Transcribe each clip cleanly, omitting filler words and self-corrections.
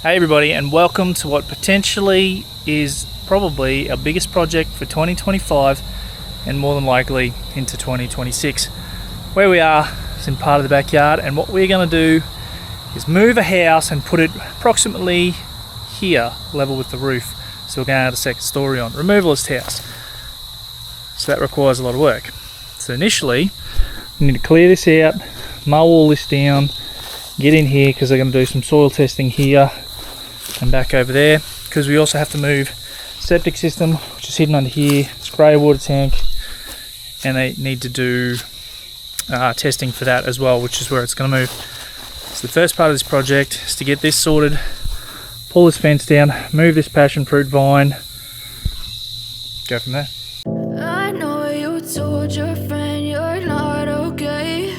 Hey everybody, and welcome to what potentially is probably our biggest project for 2025 and more than likely into 2026. Where we are is in part of the backyard, and what we're going to do is move a house and put it approximately here, level with the roof. So we're going to add a second story on. Removalist house. So that requires a lot of work. So initially, we need to clear this out, mow all this down, get in here because they're going to do some soil testing here and back over there, because we also have to move septic system, which is hidden under here, spray water tank, and they need to do testing for that as well, which is where it's going to move. So the first part of this project is to get this sorted, pull this fence down, move this passion fruit vine, go from there. I know you told your friend you're not okay,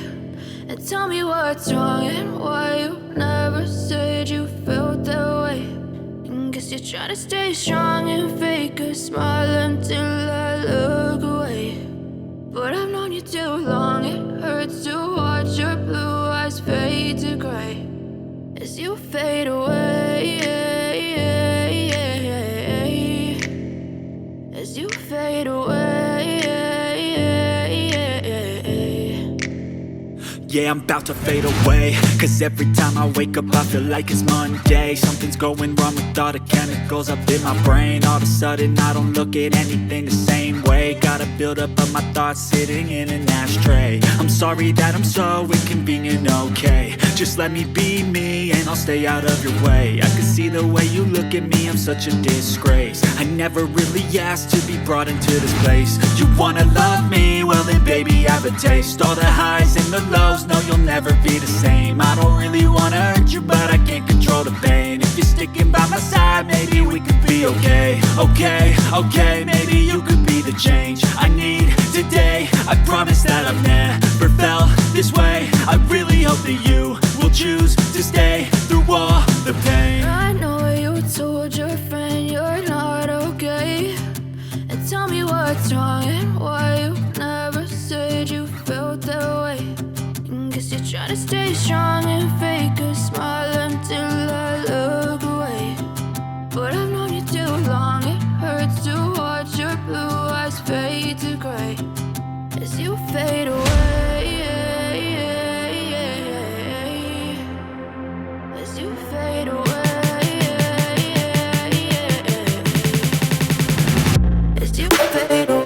and tell me what's wrong and why you never said you felt that way. And guess you're trying to stay strong and fake a smile until I look away. But I've known you too long, it hurts to watch your blue eyes fade to gray as you fade away, as you fade away. Yeah, I'm about to fade away, cause every time I wake up I feel like it's Monday. Something's going wrong with all the chemicals up in my brain. All of a sudden I don't look at anything the same way. Gotta build up of my thoughts sitting in an ashtray. I'm sorry that I'm so inconvenient, okay. Just let me be me and I'll stay out of your way. I can see the way you look at me, I'm such a disgrace. I never really asked to be brought into this place. You wanna love me? Well then baby I have a taste. All the highs and the lows, no you'll never be the same. I don't really wanna hurt you, but I can't control the pain. If you're sticking by my side, maybe we could be okay. Okay, maybe you could be the change I need today. I promise that I've never felt this way. I really hope that you will choose to stay through all the pain. I know you told your friend you're not okay, and tell me what's wrong and why you never said you felt that way. And guess you're trying to stay strong and fake a smile until I look away. But I've known you too long, it hurts to watch your blue eyes fade to gray as you fade away, as you fade away, as you fade away.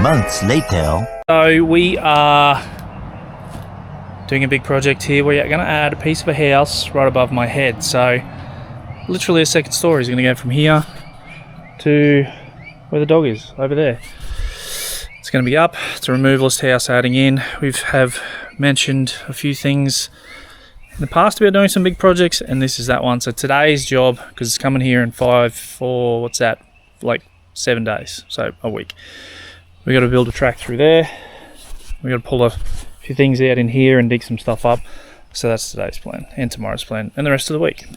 Months later. So we are doing a big project here. We are going to add a piece of a house right above my head. So literally a second story is going to go from here to where the dog is, over there. It's going to be up. It's a removalist house adding in. We have mentioned a few things in the past about doing some big projects, and this is that one. So today's job, because it's coming here in 7 days, so a week. We got to build a track through there. We got to pull a few things out in here and dig some stuff up. So that's today's plan and tomorrow's plan and the rest of the week.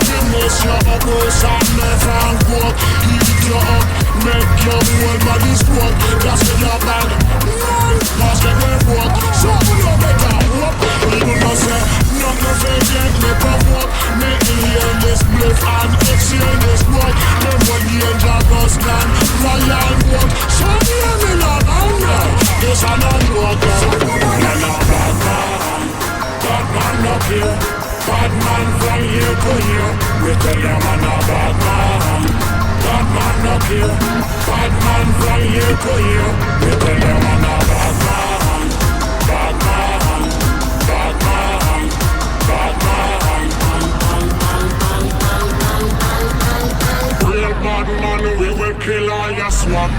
Finish your upwards and never walk. Heat you up, make your whole body squat. Just in your bag, pass the way walk. So you better walk. People don't say, nothing fake, get me provoke. Make me hear this blit and exhale this walk. Then when the angel goes down, royal walk. So hear me love and love. This I don't walk out. You're not bad man, bad man up here. Bad man from here to here. We tell you man a bad man. Bad man up here. Bad man from here to here. We tell you man a bad man. Bad man. Bad man. Bad man. Real bad man, we will kill all your swag.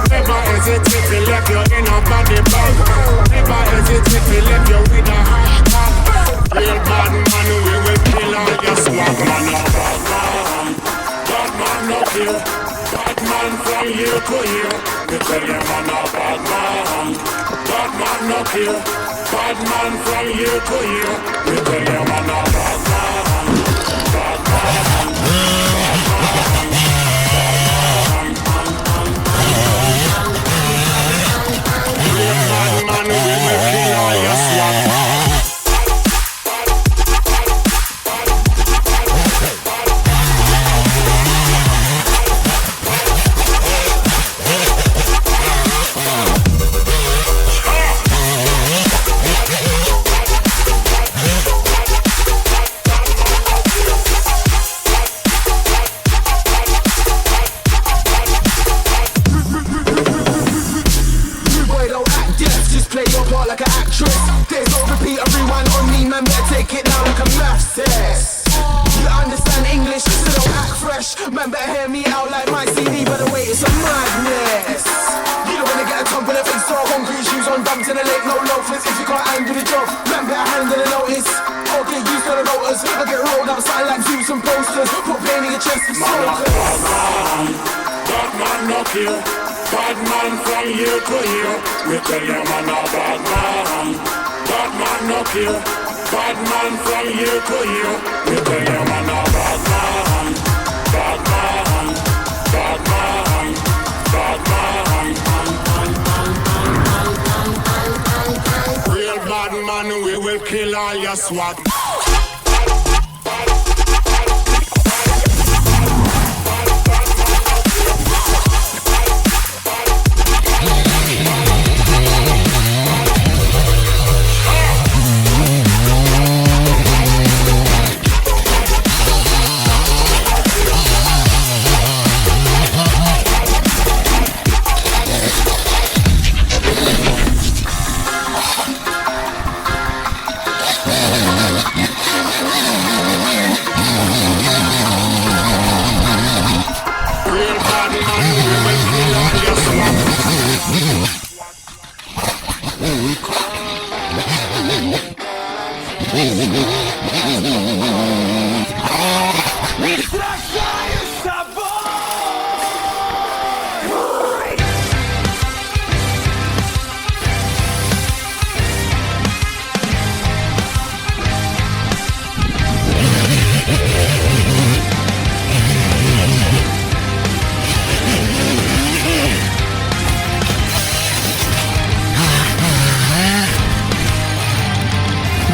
Never hesitate if you left you in a body bag. Never hesitate if you left you with a hashtag. Real bad man, we will kill all your swag. Man a bad man. Bad man up here. Bad man from here to here. We tell you man a bad man. Bad man up here. Bad man from here to here. We tell you man a bad man. Bad man. Man, we will kill all your swag. Man better hear me out like my CD, by the way, it's a madness. You don't wanna get a tongue, but if it's so hungry, shoes on dumps in the lake, no loafers. If you can't handle the job, man better handle the notice. Or get used to the voters. I get rolled outside like views and posters. Put pain in your chest for smokers. Bad man up here. Bad man from here to here. We tell you man a bad man. Bad man up here. Bad man from here to here. We tell you man a bad man. Bad man, bad man, bad man. Real bad man, we will kill all your swag.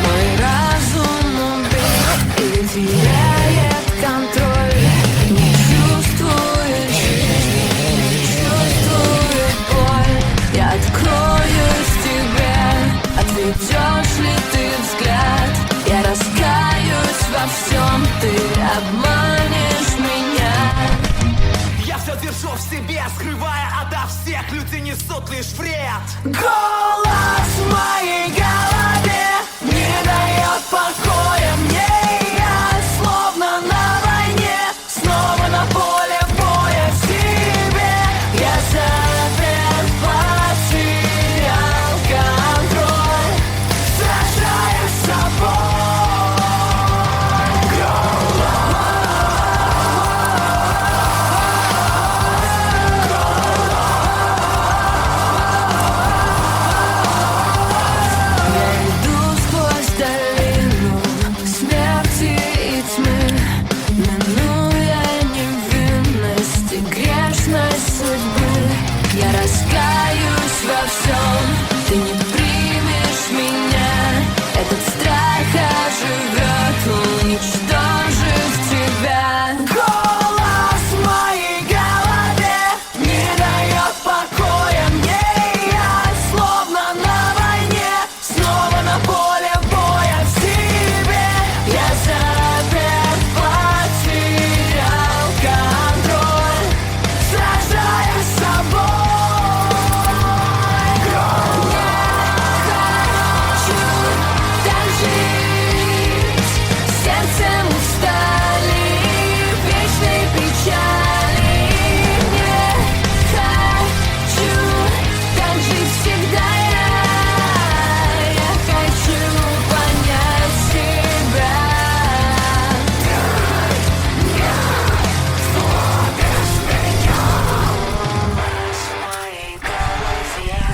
Мой разум убит и теряет контроль. найдешь ли ты взгляд. Я раскаюсь во всем, ты обманешь меня. Я все держу в себе, скрывая ото всех. Люди несут лишь вред. Голос в моей голове не дает покоя мне. Я словно на войне, снова на поле боя в себе. Я запер, потерял контроль, сражаясь с собой. Я раскаюсь во всем, ты не примешь меня. Этот страх оживет, уничтожив тебя. Голос в моей голове не дает покоя мне. Я словно на войне, снова на поле боя в себе. Я запер, потерял контроль, сражаясь с собой. Сердцем устали вечной печали. Не хочу так жить всегда я хочу понять себя. В моей голове,